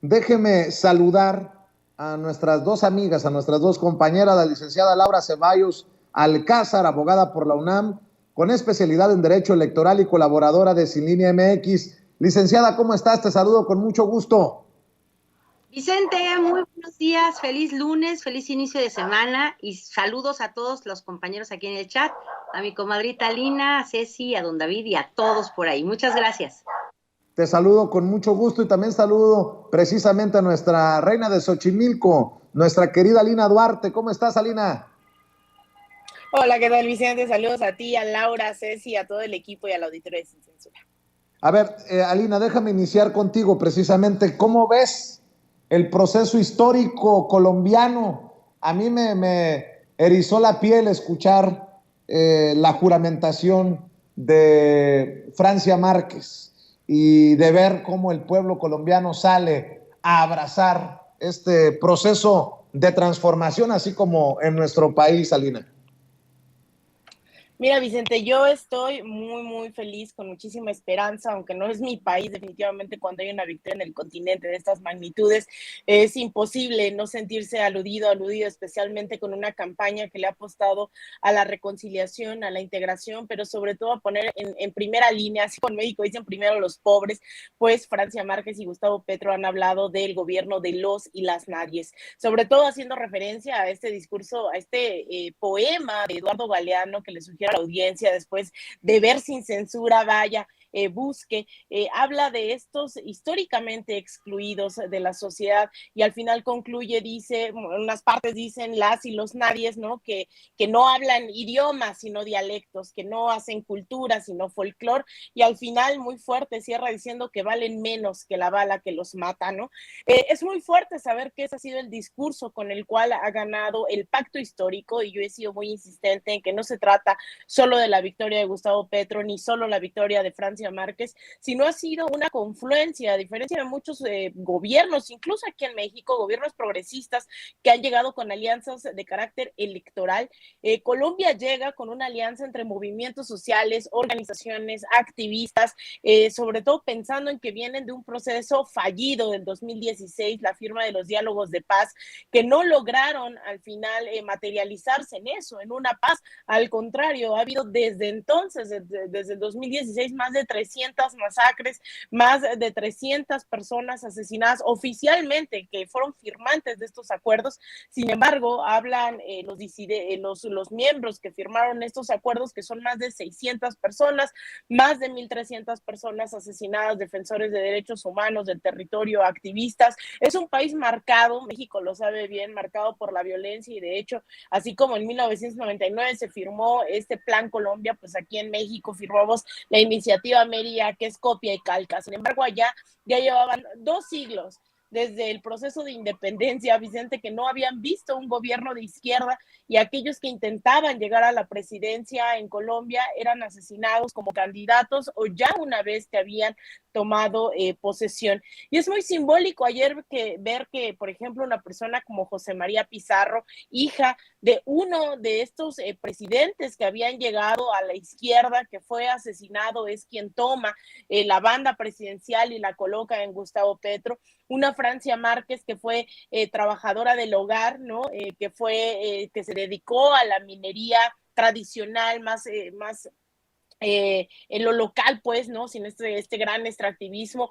déjeme saludar a nuestras dos amigas, a nuestras dos compañeras, la licenciada Laura Ceballos Alcázar, abogada por la UNAM, con especialidad en Derecho Electoral y colaboradora de Sin Línea MX. Licenciada, ¿cómo estás? Te saludo con mucho gusto. Vicente, muy buenos días, feliz lunes, feliz inicio de semana y saludos a todos los compañeros aquí en el chat, a mi comadrita Lina, a Ceci, a don David y a todos por ahí. Muchas gracias. Te saludo con mucho gusto y también saludo precisamente a nuestra reina de Xochimilco, nuestra querida Alina Duarte. ¿Cómo estás, Alina? Hola, ¿qué tal, Vicente? Saludos a ti, a Laura, a Ceci, a todo el equipo y al auditorio de Sin Censura. A ver, Alina, déjame iniciar contigo precisamente. ¿Cómo ves el proceso histórico colombiano? A mí me erizó la piel escuchar la juramentación de Francia Márquez y de ver cómo el pueblo colombiano sale a abrazar este proceso de transformación, así como en nuestro país, Alina. Mira, Vicente, yo estoy muy feliz, con muchísima esperanza, aunque no es mi país. Definitivamente cuando hay una victoria en el continente de estas magnitudes, es imposible no sentirse aludido, especialmente con una campaña que le ha apostado a la reconciliación, a la integración, pero sobre todo a poner en primera línea, así como en México dicen primero los pobres, pues Francia Márquez y Gustavo Petro han hablado del gobierno de los y las nadies, sobre todo haciendo referencia a este discurso, a este poema de Eduardo Galeano que le sugiere a la audiencia después de ver Sin Censura, vaya, busque, habla de estos históricamente excluidos de la sociedad y al final concluye, dice, en unas partes dicen las y los nadies, ¿no? Que no hablan idiomas sino dialectos, que no hacen cultura sino folclore, y al final muy fuerte cierra diciendo que valen menos que la bala que los mata, ¿no? Es muy fuerte saber que ese ha sido el discurso con el cual ha ganado el pacto histórico, y yo he sido muy insistente en que no se trata solo de la victoria de Gustavo Petro, ni solo la victoria de Francia Márquez, sino ha sido una confluencia, a diferencia de muchos gobiernos, incluso aquí en México, gobiernos progresistas que han llegado con alianzas de carácter electoral. Colombia llega con una alianza entre movimientos sociales, organizaciones, activistas, sobre todo pensando en que vienen de un proceso fallido del 2016, la firma de los diálogos de paz, que no lograron al final materializarse en eso, en una paz. Al contrario, ha habido desde entonces, desde el 2016, más de 300 masacres, más de 300 personas asesinadas oficialmente que fueron firmantes de estos acuerdos. Sin embargo, hablan los miembros que firmaron estos acuerdos, que son más de 600 personas, más de 1,300 personas asesinadas, defensores de derechos humanos, del territorio, activistas. Es un país marcado, México lo sabe bien, marcado por la violencia, y de hecho, así como en 1999 se firmó este Plan Colombia, pues aquí en México firmamos la iniciativa Mérida, que es copia y calca. Sin embargo, allá ya llevaban 2 siglos desde el proceso de independencia, Vicente, que no habían visto un gobierno de izquierda, y aquellos que intentaban llegar a la presidencia en Colombia eran asesinados como candidatos o ya una vez que habían tomado posesión. Y es muy simbólico ayer ver que, por ejemplo, una persona como José María Pizarro, hija de uno de estos presidentes que habían llegado a la izquierda, que fue asesinado, es quien toma la banda presidencial y la coloca en Gustavo Petro. Una Francia Márquez que fue trabajadora del hogar, ¿no? Que se dedicó a la minería tradicional, más en lo local, pues, ¿no? Sin este gran extractivismo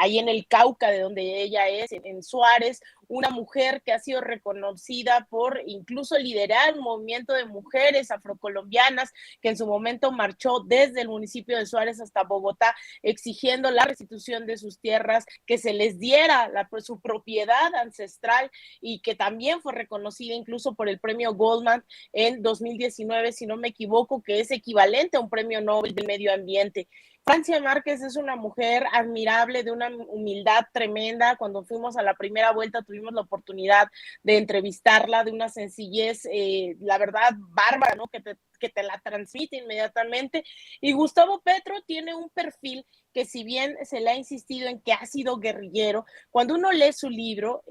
ahí en el Cauca, de donde ella es, en Suárez, una mujer que ha sido reconocida por incluso liderar un movimiento de mujeres afrocolombianas que en su momento marchó desde el municipio de Suárez hasta Bogotá, exigiendo la restitución de sus tierras, que se les diera su propiedad ancestral, y que también fue reconocida incluso por el premio Goldman en 2019, si no me equivoco, que es equivalente a un premio Nobel del medio ambiente. Francia Márquez es una mujer admirable, de una humildad tremenda. Cuando fuimos a la primera vuelta tuvimos la oportunidad de entrevistarla, de una sencillez, la verdad, bárbara, ¿no? Que que te la transmite inmediatamente. Y Gustavo Petro tiene un perfil que, si bien se le ha insistido en que ha sido guerrillero, cuando uno lee su libro,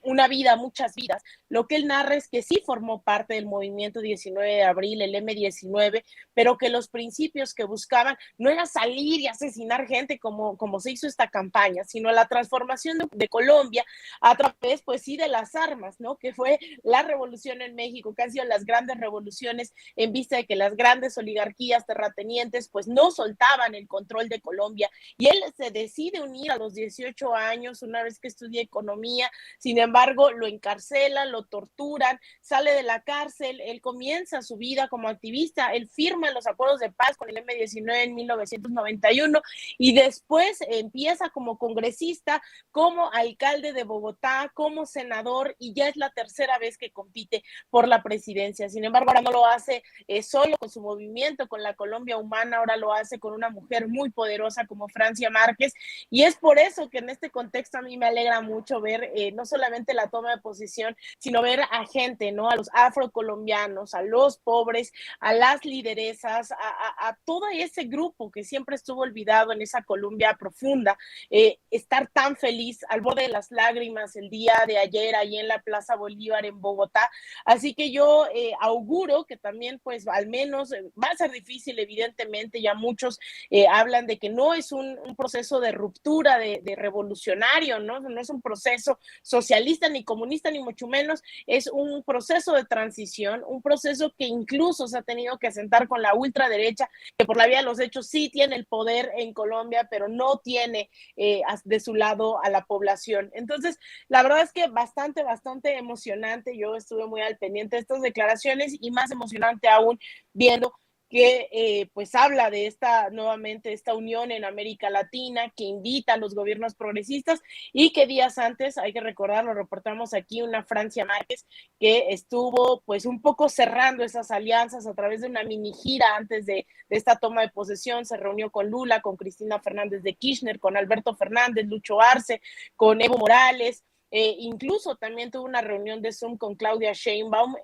Una vida, muchas vidas, lo que él narra es que sí formó parte del movimiento 19 de abril, el M-19, pero que los principios que buscaban no era salir y asesinar gente como se hizo esta campaña, sino la transformación de Colombia a través, pues sí, de las armas, ¿no? Que fue la revolución en México, que han sido las grandes revoluciones en vista de que las grandes oligarquías terratenientes pues no soltaban el control de Colombia, y él se decide unir a los 18 años, una vez que estudia economía. Sin embargo, lo encarcelan, lo torturan, sale de la cárcel, él comienza su vida como activista, él firma los acuerdos de paz con el M-19 en 1991 y después empieza como congresista, como alcalde de Bogotá, como senador, y ya es la tercera vez que compite por la presidencia. Sin embargo, ahora no lo hace solo con su movimiento, con la Colombia Humana, ahora lo hace con una mujer muy poderosa como Francia Márquez, y es por eso que en este contexto a mí me alegra mucho ver no solamente la toma de posición, sino ver a gente, ¿no? A los afrocolombianos, a los pobres, a las lideresas, a todo ese grupo que siempre estuvo olvidado en esa Colombia profunda, estar tan feliz, al borde de las lágrimas el día de ayer ahí en la Plaza Bolívar en Bogotá. Así que yo auguro que también, pues, al menos va a ser difícil, evidentemente, ya muchos hablan de que no es un proceso de ruptura, de revolucionario, ¿no? No es un proceso socialista ni comunista, ni mucho menos, es un proceso de transición, un proceso que incluso se ha tenido que sentar con la ultraderecha, que por la vía de los hechos sí tiene el poder en Colombia, pero no tiene de su lado a la población. Entonces, la verdad es que bastante emocionante. Yo estuve muy al pendiente de estas declaraciones, y más emocionante aún viendo que pues habla de nuevamente esta unión en América Latina, que invita a los gobiernos progresistas, y que días antes, hay que recordar, lo reportamos aquí, una Francia Márquez que estuvo pues un poco cerrando esas alianzas a través de una mini gira antes de esta toma de posesión. Se reunió con Lula, con Cristina Fernández de Kirchner, con Alberto Fernández, Lucho Arce, con Evo Morales. Incluso también tuvo una reunión de Zoom con Claudia Sheinbaum,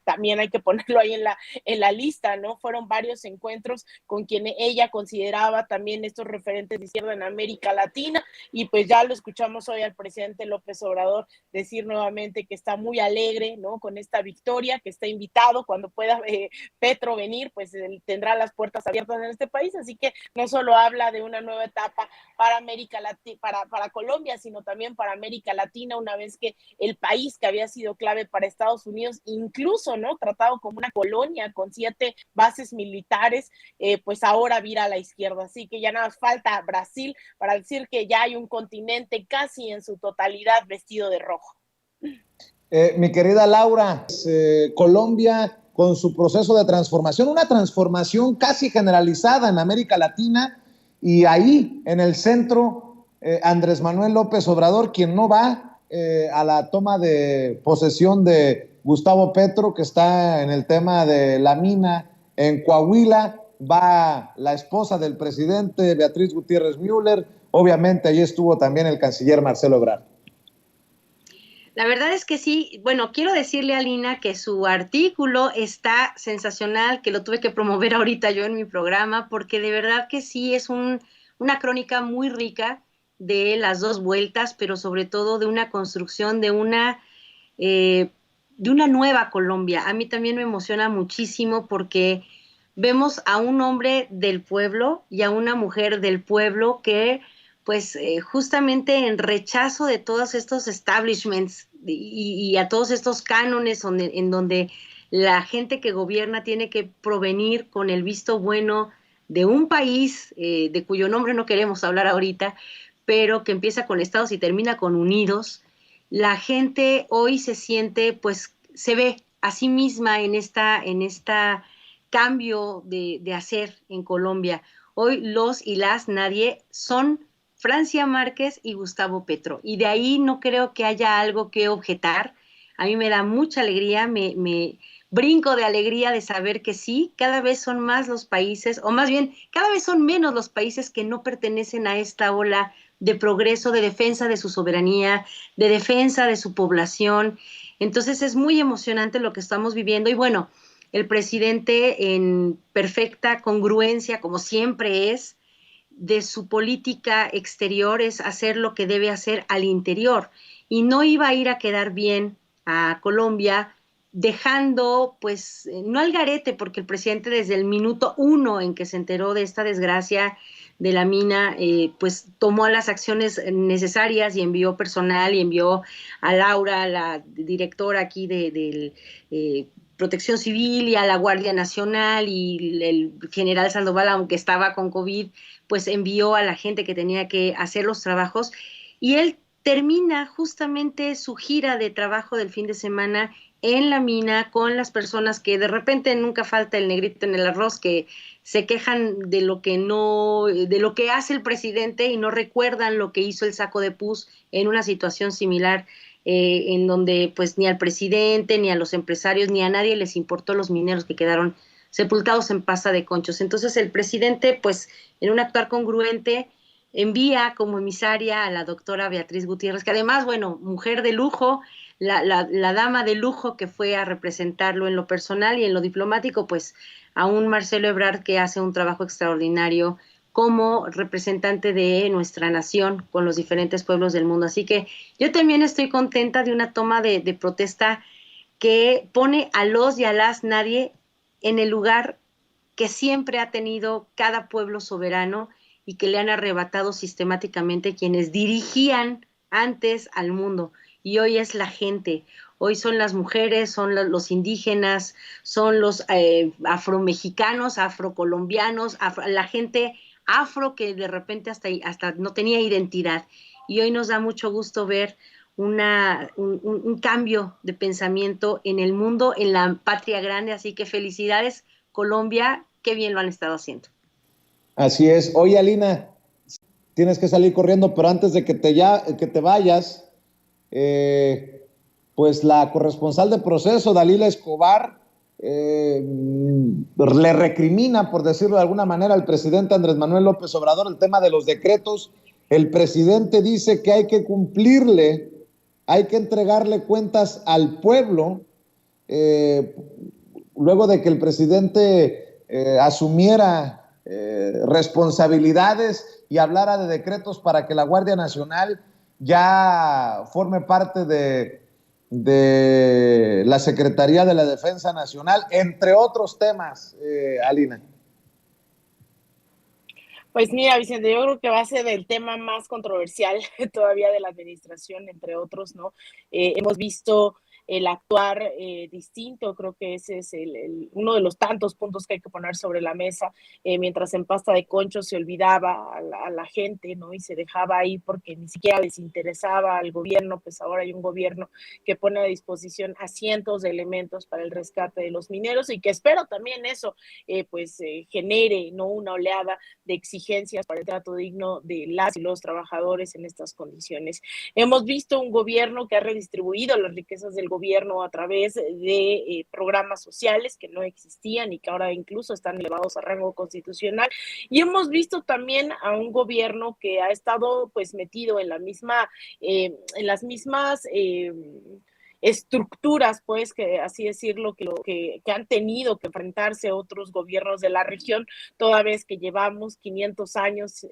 también hay que ponerlo ahí en la lista, ¿no? Fueron varios encuentros con quienes ella consideraba también estos referentes de izquierda en América Latina, y pues ya lo escuchamos hoy al presidente López Obrador decir nuevamente que está muy alegre, ¿no? Con esta victoria, que está invitado cuando pueda Petro venir, pues él tendrá las puertas abiertas en este país. Así que no solo habla de una nueva etapa para América Latina, para Colombia, sino también para América Latina, una vez que el país que había sido clave para Estados Unidos, incluso, ¿no?, tratado como una colonia con 7 bases militares, pues ahora vira a la izquierda. Así que ya nada más falta Brasil para decir que ya hay un continente casi en su totalidad vestido de rojo. Mi querida Laura, Colombia con su proceso de transformación, una transformación casi generalizada en América Latina, y ahí en el centro Andrés Manuel López Obrador, quien no va a la toma de posesión de Gustavo Petro, que está en el tema de la mina en Coahuila. Va la esposa del presidente, Beatriz Gutiérrez Müller. Obviamente allí estuvo también el canciller Marcelo Ebrard. La verdad es que sí. Bueno, quiero decirle a Lina que su artículo está sensacional, que lo tuve que promover ahorita yo en mi programa, porque de verdad que sí es una crónica muy rica de las dos vueltas, pero sobre todo de una construcción de una nueva Colombia. A mí también me emociona muchísimo porque vemos a un hombre del pueblo y a una mujer del pueblo que pues justamente en rechazo de todos estos establishments y a todos estos cánones en donde la gente que gobierna tiene que provenir con el visto bueno de un país de cuyo nombre no queremos hablar ahorita, pero que empieza con Estados y termina con Unidos. La gente hoy se siente, pues se ve a sí misma en esta cambio de hacer en Colombia. Hoy los y las nadie son Francia Márquez y Gustavo Petro, y de ahí no creo que haya algo que objetar. A mí me da mucha alegría, me brinco de alegría de saber que sí, cada vez son más los países, o más bien, cada vez son menos los países que no pertenecen a esta ola de progreso, de defensa de su soberanía, de defensa de su población. Entonces es muy emocionante lo que estamos viviendo, y bueno, el presidente en perfecta congruencia, como siempre es, de su política exterior, es hacer lo que debe hacer al interior, y no iba a ir a quedar bien a Colombia dejando, pues, no al garete, porque el presidente desde el minuto 1 en que se enteró de esta desgracia de la mina, pues tomó las acciones necesarias y envió personal y envió a Laura, la directora aquí de Protección Civil, y a la Guardia Nacional, y el general Sandoval, aunque estaba con COVID, pues envió a la gente que tenía que hacer los trabajos, y él termina justamente su gira de trabajo del fin de semana en la mina con las personas que de repente nunca falta el negrito en el arroz, que se quejan de lo que no, de lo que hace el presidente y no recuerdan lo que hizo el Saco de Pus en una situación similar, en donde pues ni al presidente, ni a los empresarios, ni a nadie les importó los mineros que quedaron sepultados en pasta de conchos. Entonces el presidente, pues en un actuar congruente, envía como emisaria a la doctora Beatriz Gutiérrez, que además, bueno, mujer de lujo, la dama de lujo que fue a representarlo en lo personal, y en lo diplomático, pues a un Marcelo Ebrard que hace un trabajo extraordinario como representante de nuestra nación con los diferentes pueblos del mundo. Así que yo también estoy contenta de una toma de protesta que pone a los y a las nadie en el lugar que siempre ha tenido cada pueblo soberano, y que le han arrebatado sistemáticamente quienes dirigían antes al mundo. Y hoy es la gente, hoy son las mujeres, son los indígenas, son los afromexicanos, afrocolombianos, la gente afro que de repente hasta no tenía identidad. Y hoy nos da mucho gusto ver un cambio de pensamiento en el mundo, en la patria grande. Así que felicidades, Colombia, qué bien lo han estado haciendo. Así es. Oye, Alina, tienes que salir corriendo, pero antes de que te vayas, pues la corresponsal de Proceso, Dalila Escobar, le recrimina, por decirlo de alguna manera, al presidente Andrés Manuel López Obrador el tema de los decretos. El presidente dice que hay que cumplirle, hay que entregarle cuentas al pueblo, luego de que el presidente asumiera responsabilidades y hablara de decretos para que la Guardia Nacional ya forme parte de la Secretaría de la Defensa Nacional, entre otros temas, Alina. Pues mira, Vicente, yo creo que va a ser el tema más controversial todavía de la administración, entre otros, ¿no? Hemos visto el actuar distinto, creo que ese es uno de los tantos puntos que hay que poner sobre la mesa, mientras en pasta de concho se olvidaba a la gente, ¿no? Y se dejaba ahí porque ni siquiera les interesaba al gobierno. Pues ahora hay un gobierno que pone a disposición a cientos de elementos para el rescate de los mineros, y que espero también eso genere, ¿no?, una oleada de exigencias para el trato digno de las y los trabajadores en estas condiciones. Hemos visto un gobierno que ha redistribuido las riquezas del gobierno a través de programas sociales que no existían y que ahora incluso están elevados a rango constitucional, y hemos visto también a un gobierno que ha estado pues metido en las mismas estructuras, pues, que así decirlo, que han tenido que enfrentarse otros gobiernos de la región, toda vez que llevamos 500 años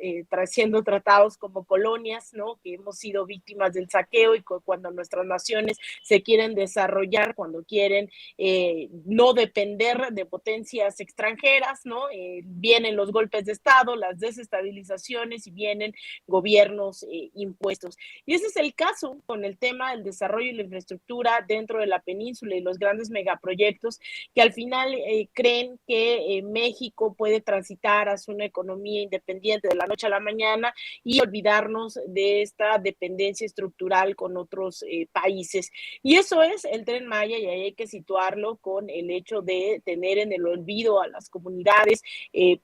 siendo tratados como colonias, ¿no? Que hemos sido víctimas del saqueo, y cuando nuestras naciones se quieren desarrollar, cuando quieren no depender de potencias extranjeras, ¿no? Vienen los golpes de Estado, las desestabilizaciones, y vienen gobiernos impuestos. Y ese es el caso con el tema del desarrollo y la infraestructura dentro de la península y los grandes megaproyectos que al final creen que México puede transitar hacia una economía independiente de la noche a la mañana y olvidarnos de esta dependencia estructural con otros países. Y eso es el Tren Maya, y ahí hay que situarlo con el hecho de tener en el olvido a las comunidades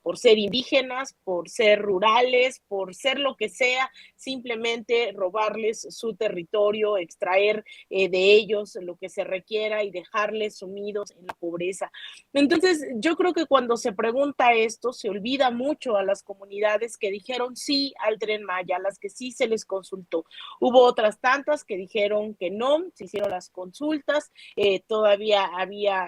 por ser indígenas, por ser rurales, por ser lo que sea, simplemente robarles su territorio, extraer de ellos ellos lo que se requiera y dejarles sumidos en la pobreza. Entonces, yo creo que cuando se pregunta esto, se olvida mucho a las comunidades que dijeron sí al Tren Maya, a las que sí se les consultó. Hubo otras tantas que dijeron que no, se hicieron las consultas, todavía había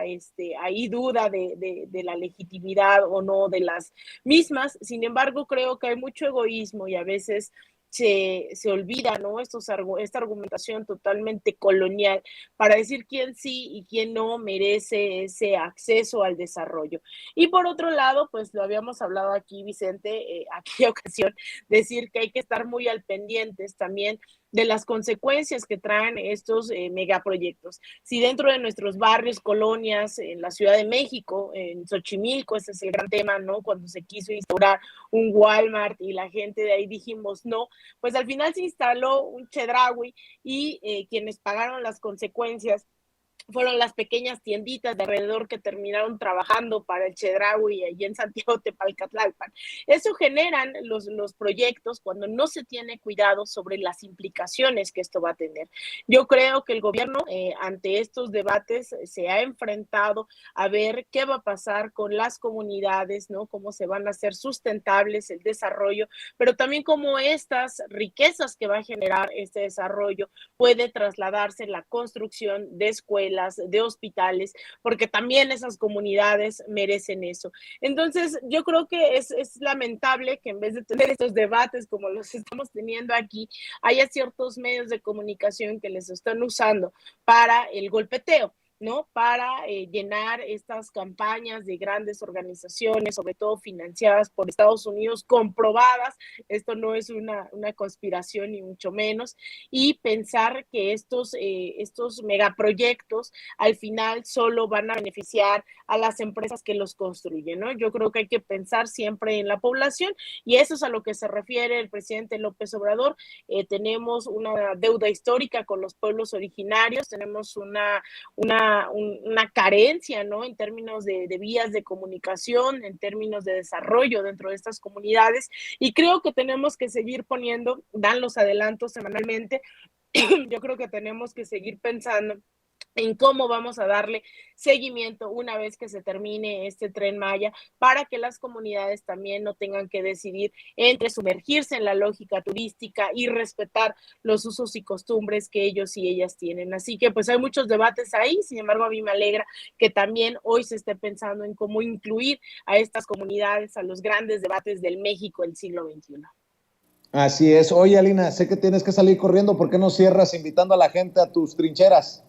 ahí duda de la legitimidad o no de las mismas. Sin embargo, creo que hay mucho egoísmo y a veces se olvida, ¿no? Esta argumentación totalmente colonial para decir quién sí y quién no merece ese acceso al desarrollo. Y por otro lado, pues lo habíamos hablado aquí, Vicente, aquella ocasión, decir que hay que estar muy al pendientes también de las consecuencias que traen estos megaproyectos. Si dentro de nuestros barrios, colonias, en la Ciudad de México, en Xochimilco, ese es el gran tema, ¿no? Cuando se quiso instaurar un Walmart y la gente de ahí dijimos no, pues al final se instaló un Chedraui y quienes pagaron las consecuencias fueron las pequeñas tienditas de alrededor que terminaron trabajando para el Chedraui allí en Santiago Tepalcatlalpan. Eso generan los proyectos cuando no se tiene cuidado sobre las implicaciones que esto va a tener. Yo creo que el gobierno ante estos debates se ha enfrentado a ver qué va a pasar con las comunidades, ¿no? Cómo se van a hacer sustentables el desarrollo, pero también cómo estas riquezas que va a generar este desarrollo puede trasladarse en la construcción de escuelas, de hospitales, porque también esas comunidades merecen eso. Entonces, yo creo que es lamentable que en vez de tener estos debates como los estamos teniendo aquí, haya ciertos medios de comunicación que les están usando para el golpeteo, ¿no? Para llenar estas campañas de grandes organizaciones, sobre todo financiadas por Estados Unidos, comprobadas, esto no es una conspiración ni mucho menos, y pensar que estos megaproyectos al final solo van a beneficiar a las empresas que los construyen, ¿no? Yo creo que hay que pensar siempre en la población y eso es a lo que se refiere el presidente López Obrador. Tenemos una deuda histórica con los pueblos originarios, tenemos una carencia, ¿no? En términos de vías de comunicación, en términos de desarrollo dentro de estas comunidades, y creo que tenemos que seguir poniendo, dan los adelantos semanalmente, yo creo que tenemos que seguir pensando en cómo vamos a darle seguimiento una vez que se termine este Tren Maya para que las comunidades también no tengan que decidir entre sumergirse en la lógica turística y respetar los usos y costumbres que ellos y ellas tienen. Así que pues hay muchos debates ahí, sin embargo a mí me alegra que también hoy se esté pensando en cómo incluir a estas comunidades a los grandes debates del México del siglo XXI. Así es. Oye, Alina, sé que tienes que salir corriendo. ¿Por qué no cierras invitando a la gente a tus trincheras?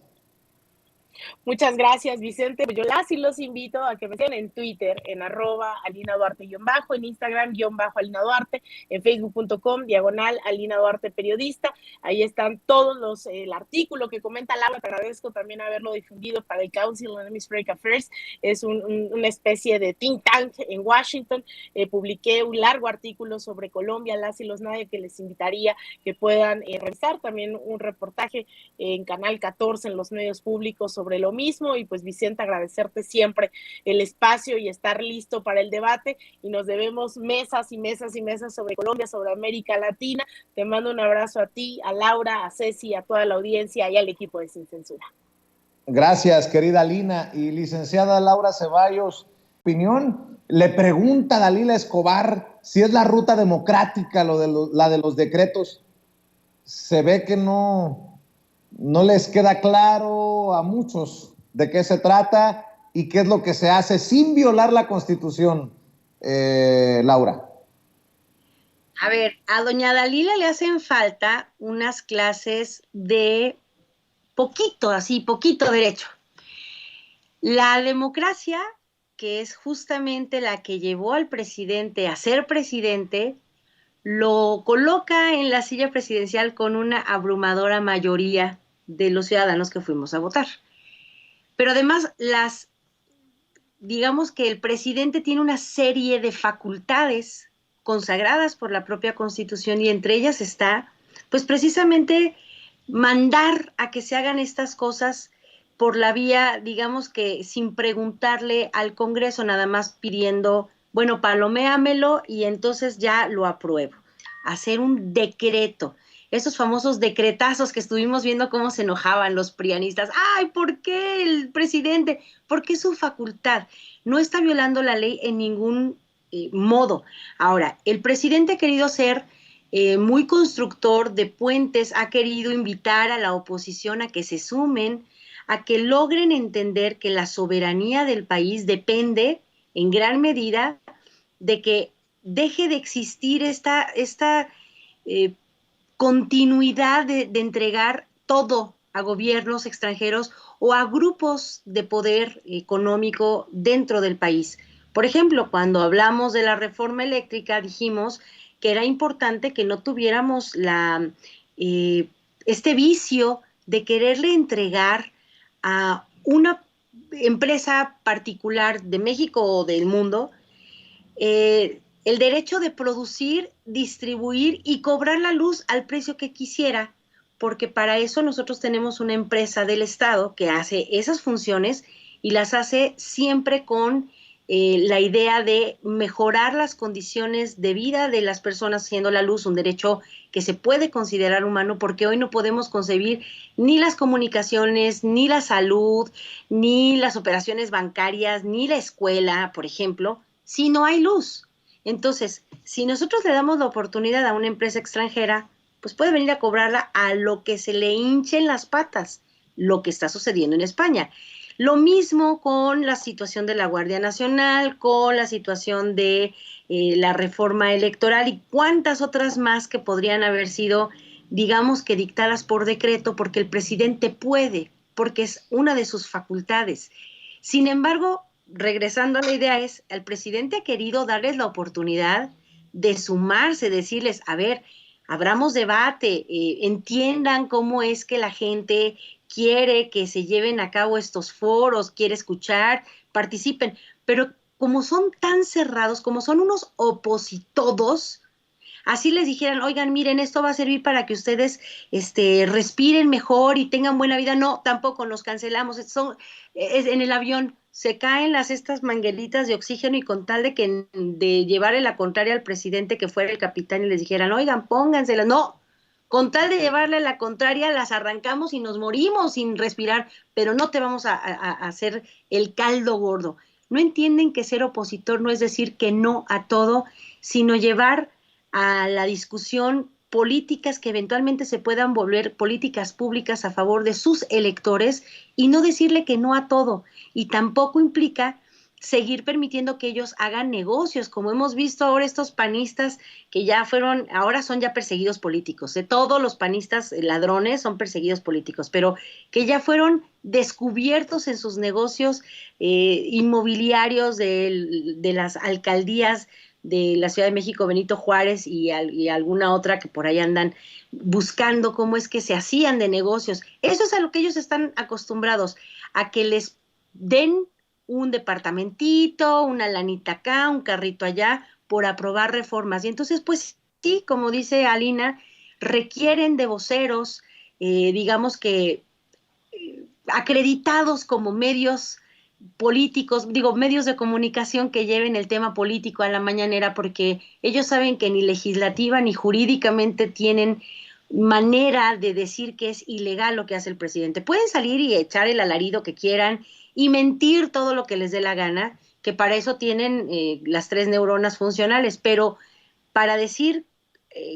Muchas gracias, Vicente. Yo las y los invito a que me sigan en Twitter, en @Alina Duarte _, en Instagram _Alina Duarte, en Facebook.com/Alina Duarte Periodista. Ahí están todos el artículo que comenta Laura. Te agradezco también haberlo difundido para el Council on Hemispheric Affairs. Es una especie de think tank en Washington. Publiqué un largo artículo sobre Colombia, las y los nadie, que les invitaría que puedan revisar. También un reportaje en Canal 14 en los medios públicos sobre lo mismo. Y pues Vicente, agradecerte siempre el espacio y estar listo para el debate, y nos debemos mesas y mesas y mesas sobre Colombia, sobre América Latina. Te mando un abrazo a ti, a Laura, a Ceci, a toda la audiencia y al equipo de Sin Censura. Gracias, querida Alina. Y licenciada Laura Ceballos, opinión. Le pregunta a Dalila Escobar si es la ruta democrática la de los decretos. Se ve que no les queda claro a muchos de qué se trata y qué es lo que se hace sin violar la Constitución, Laura. A ver, a doña Dalila le hacen falta unas clases de poquito derecho. La democracia, que es justamente la que llevó al presidente a ser presidente, lo coloca en la silla presidencial con una abrumadora mayoría de los ciudadanos que fuimos a votar. Pero además, digamos que el presidente tiene una serie de facultades consagradas por la propia Constitución, y entre ellas está, pues precisamente, mandar a que se hagan estas cosas por la vía, digamos que sin preguntarle al Congreso, nada más pidiendo, bueno, paloméamelo y entonces ya lo apruebo. Hacer un decreto. esos famosos decretazos que estuvimos viendo cómo se enojaban los prianistas. Ay, ¿por qué el presidente? Porque es su facultad. No está violando la ley en ningún modo. Ahora, el presidente ha querido ser muy constructor de puentes, ha querido invitar a la oposición a que se sumen, a que logren entender que la soberanía del país depende en gran medida de que deje de existir esta continuidad de entregar todo a gobiernos extranjeros o a grupos de poder económico dentro del país. Por ejemplo, cuando hablamos de la reforma eléctrica, dijimos que era importante que no tuviéramos este vicio de quererle entregar a una empresa particular de México o del mundo el derecho de producir, distribuir y cobrar la luz al precio que quisiera, porque para eso nosotros tenemos una empresa del Estado que hace esas funciones y las hace siempre con la idea de mejorar las condiciones de vida de las personas, siendo la luz un derecho que se puede considerar humano, porque hoy no podemos concebir ni las comunicaciones, ni la salud, ni las operaciones bancarias, ni la escuela, por ejemplo, si no hay luz. Entonces, si nosotros le damos la oportunidad a una empresa extranjera, pues puede venir a cobrarla a lo que se le hinchen las patas, lo que está sucediendo en España. Lo mismo con la situación de la Guardia Nacional, con la situación de la reforma electoral y cuántas otras más que podrían haber sido, digamos que dictadas por decreto, porque el presidente puede, porque es una de sus facultades. Sin embargo, regresando a la idea es, el presidente ha querido darles la oportunidad de sumarse, decirles, a ver, abramos debate, entiendan cómo es que la gente quiere que se lleven a cabo estos foros, quiere escuchar, participen, pero como son tan cerrados, como son unos opositodos, así les dijeran, oigan, miren, esto va a servir para que ustedes respiren mejor y tengan buena vida. No, tampoco nos cancelamos. En el avión se caen estas manguelitas de oxígeno y con tal de llevarle la contraria al presidente que fuera el capitán y les dijeran, oigan, pónganselas. No, con tal de llevarle la contraria las arrancamos y nos morimos sin respirar, pero no te vamos a hacer el caldo gordo. No entienden que ser opositor no es decir que no a todo, sino llevar a la discusión políticas que eventualmente se puedan volver políticas públicas a favor de sus electores y no decirle que no a todo. Y tampoco implica seguir permitiendo que ellos hagan negocios, como hemos visto ahora estos panistas que ahora son ya perseguidos políticos. Todos los panistas ladrones son perseguidos políticos, pero que ya fueron descubiertos en sus negocios inmobiliarios de las alcaldías de la Ciudad de México, Benito Juárez y alguna otra que por ahí andan buscando cómo es que se hacían de negocios. Eso es a lo que ellos están acostumbrados, a que les den un departamentito, una lanita acá, un carrito allá, por aprobar reformas. Y entonces, pues sí, como dice Alina, requieren de voceros, digamos que acreditados como medios políticos, medios de comunicación que lleven el tema político a la mañanera, porque ellos saben que ni legislativa ni jurídicamente tienen manera de decir que es ilegal lo que hace el presidente. Pueden salir y echar el alarido que quieran y mentir todo lo que les dé la gana, que para eso tienen las 3 neuronas funcionales, pero para decir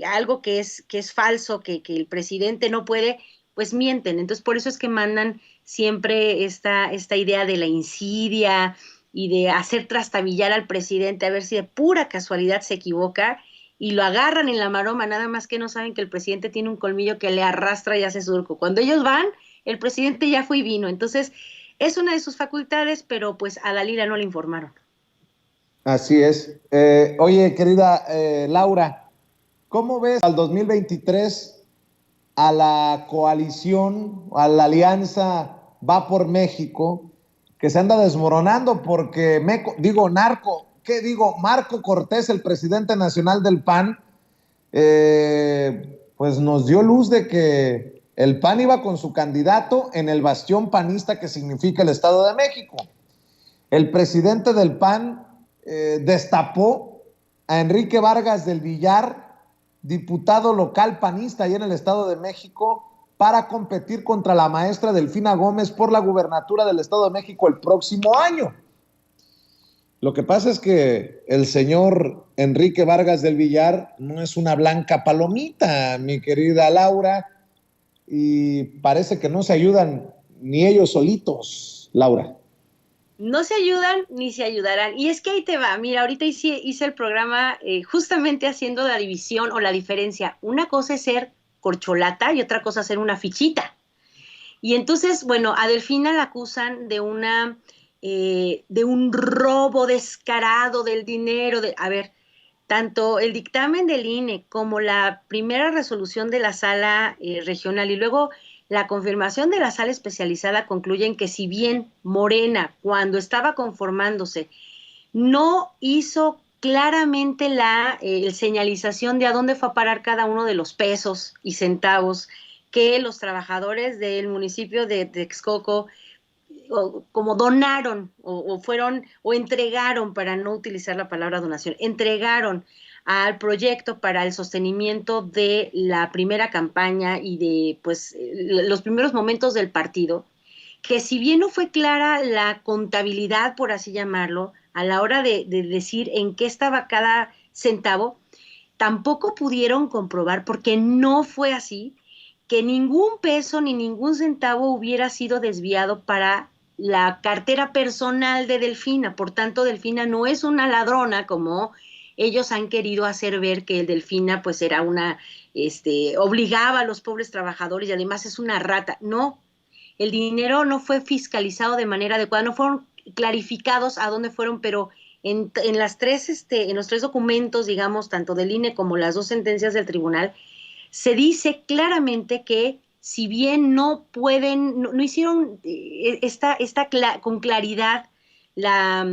algo que es falso, que el presidente no puede, pues mienten. Entonces, por eso es que mandan siempre esta idea de la insidia y de hacer trastabillar al presidente a ver si de pura casualidad se equivoca y lo agarran en la maroma, nada más que no saben que el presidente tiene un colmillo que le arrastra y hace surco. Cuando ellos van, el presidente ya fue y vino. Entonces, es una de sus facultades, pero pues a Dalila no le informaron. Así es. Oye, querida Laura, ¿cómo ves al 2023 a la coalición, a la alianza Va por México, que se anda desmoronando porque, Marco Cortés, el presidente nacional del PAN, pues nos dio luz de que el PAN iba con su candidato en el bastión panista que significa el Estado de México. El presidente del PAN destapó a Enrique Vargas del Villar diputado local panista ahí en el Estado de México para competir contra la maestra Delfina Gómez por la gubernatura del Estado de México el próximo año. Lo que pasa es que el señor Enrique Vargas del Villar no es una blanca palomita, mi querida Laura, y parece que no se ayudan ni ellos solitos, Laura. No se ayudan ni se ayudarán. Y es que ahí te va. Mira, ahorita hice el programa justamente haciendo la división o la diferencia. Una cosa es ser corcholata y otra cosa es ser una fichita. Y entonces, bueno, a Delfina la acusan de un robo descarado del dinero. A ver, tanto el dictamen del INE como la primera resolución de la sala regional y luego la confirmación de la sala especializada concluyen que si bien Morena, cuando estaba conformándose, no hizo claramente la señalización de a dónde fue a parar cada uno de los pesos y centavos que los trabajadores del municipio de Texcoco como donaron o fueron o entregaron, para no utilizar la palabra donación, entregaron al proyecto para el sostenimiento de la primera campaña y de pues los primeros momentos del partido, que si bien no fue clara la contabilidad, por así llamarlo, a la hora de decir en qué estaba cada centavo, tampoco pudieron comprobar, porque no fue así, que ningún peso ni ningún centavo hubiera sido desviado para la cartera personal de Delfina. Por tanto, Delfina no es una ladrona como ellos han querido hacer ver que el Delfina pues era obligaba a los pobres trabajadores y además es una rata. No, el dinero no fue fiscalizado de manera adecuada, no fueron clarificados a dónde fueron, pero en los tres documentos, digamos, tanto del INE como las dos sentencias del tribunal, se dice claramente que si bien no pueden, no hicieron con claridad la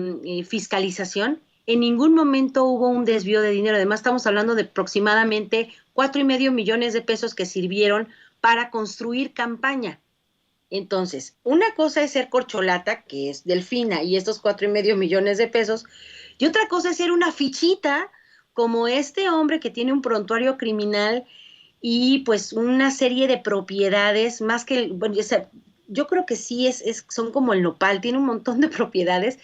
fiscalización, en ningún momento hubo un desvío de dinero. Además, estamos hablando de aproximadamente 4.5 millones de pesos que sirvieron para construir campaña. Entonces, una cosa es ser corcholata, que es Delfina, y estos 4.5 millones de pesos, y otra cosa es ser una fichita, como este hombre que tiene un prontuario criminal y pues una serie de propiedades, más que, bueno, yo creo que sí son como el nopal, tiene un montón de propiedades,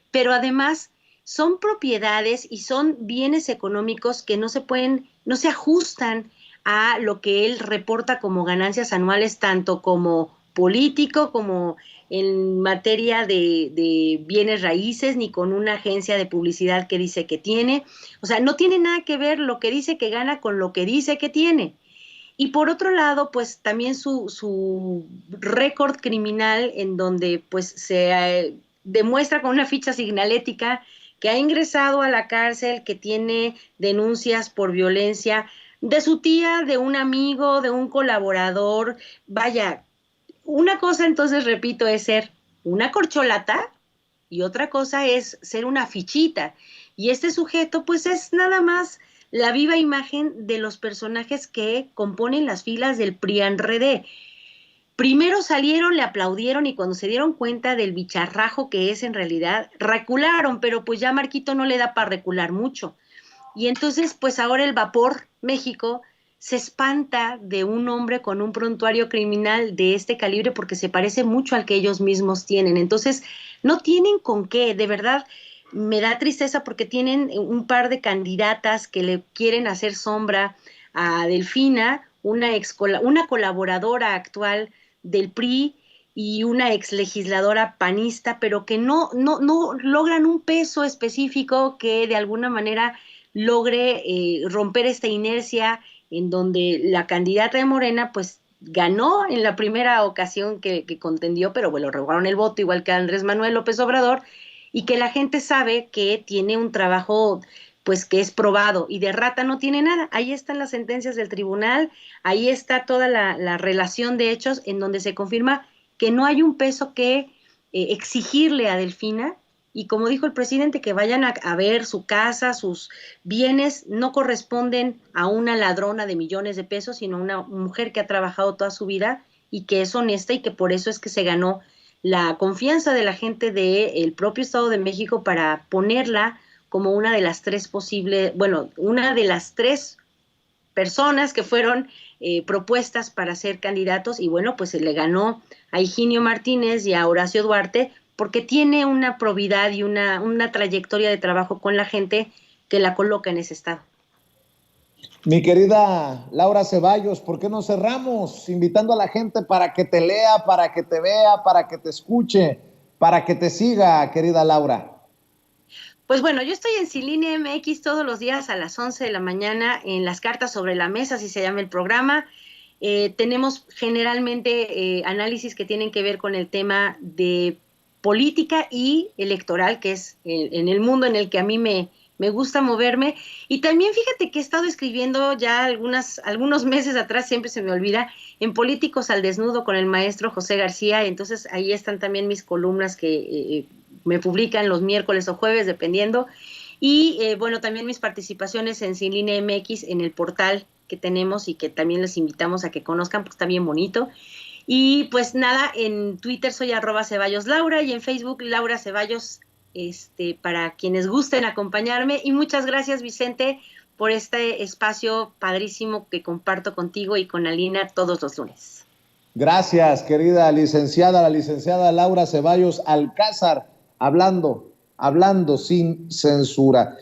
pero además son propiedades y son bienes económicos que no se ajustan a lo que él reporta como ganancias anuales, tanto como político como en materia de bienes raíces, ni con una agencia de publicidad que dice que tiene. O sea, no tiene nada que ver lo que dice que gana con lo que dice que tiene. Y por otro lado, pues también su récord criminal, en donde pues se demuestra con una ficha signalética que ha ingresado a la cárcel, que tiene denuncias por violencia de su tía, de un amigo, de un colaborador. Vaya, una cosa, entonces, repito, es ser una corcholata y otra cosa es ser una fichita. Y este sujeto, pues, es nada más la viva imagen de los personajes que componen las filas del PRI-ANRED. Primero salieron, le aplaudieron y cuando se dieron cuenta del bicharrajo que es en realidad, recularon, pero pues ya Marquito no le da para recular mucho. Y entonces, pues ahora el Vapor México se espanta de un hombre con un prontuario criminal de este calibre porque se parece mucho al que ellos mismos tienen. Entonces, no tienen con qué, de verdad, me da tristeza porque tienen un par de candidatas que le quieren hacer sombra a Delfina, una colaboradora actual del PRI y una ex legisladora panista, pero que no logran un peso específico que de alguna manera logre romper esta inercia en donde la candidata de Morena pues ganó en la primera ocasión que contendió, pero bueno, robaron el voto igual que Andrés Manuel López Obrador, y que la gente sabe que tiene un trabajo pues que es probado, y de rata no tiene nada. Ahí están las sentencias del tribunal, ahí está toda la relación de hechos en donde se confirma que no hay un peso que exigirle a Delfina. Y como dijo el presidente, que vayan a ver su casa, sus bienes no corresponden a una ladrona de millones de pesos, sino a una mujer que ha trabajado toda su vida y que es honesta y que por eso es que se ganó la confianza de la gente del propio Estado de México para ponerla como una de las tres personas que fueron propuestas para ser candidatos, y bueno, pues se le ganó a Higinio Martínez y a Horacio Duarte, porque tiene una probidad y una trayectoria de trabajo con la gente que la coloca en ese estado. Mi querida Laura Ceballos, ¿por qué no cerramos invitando a la gente para que te lea, para que te vea, para que te escuche, para que te siga, querida Laura? Pues bueno, yo estoy en Ciline MX todos los días a las 11 de la mañana en Las Cartas sobre la Mesa, así se llama el programa. Tenemos generalmente análisis que tienen que ver con el tema de política y electoral, que es en el mundo en el que a mí me gusta moverme. Y también fíjate que he estado escribiendo ya algunos meses atrás, siempre se me olvida, en Políticos al Desnudo con el maestro José García. Entonces ahí están también mis columnas que me publican los miércoles o jueves, dependiendo. Y bueno, también mis participaciones en Ciline MX, en el portal que tenemos y que también les invitamos a que conozcan, pues está bien bonito. Y pues nada, en Twitter soy @CeballosLaura y en Facebook Laura Ceballos, para quienes gusten acompañarme. Y muchas gracias, Vicente, por este espacio padrísimo que comparto contigo y con Alina todos los lunes. Gracias, querida licenciada, la licenciada Laura Ceballos Alcázar, hablando sin censura.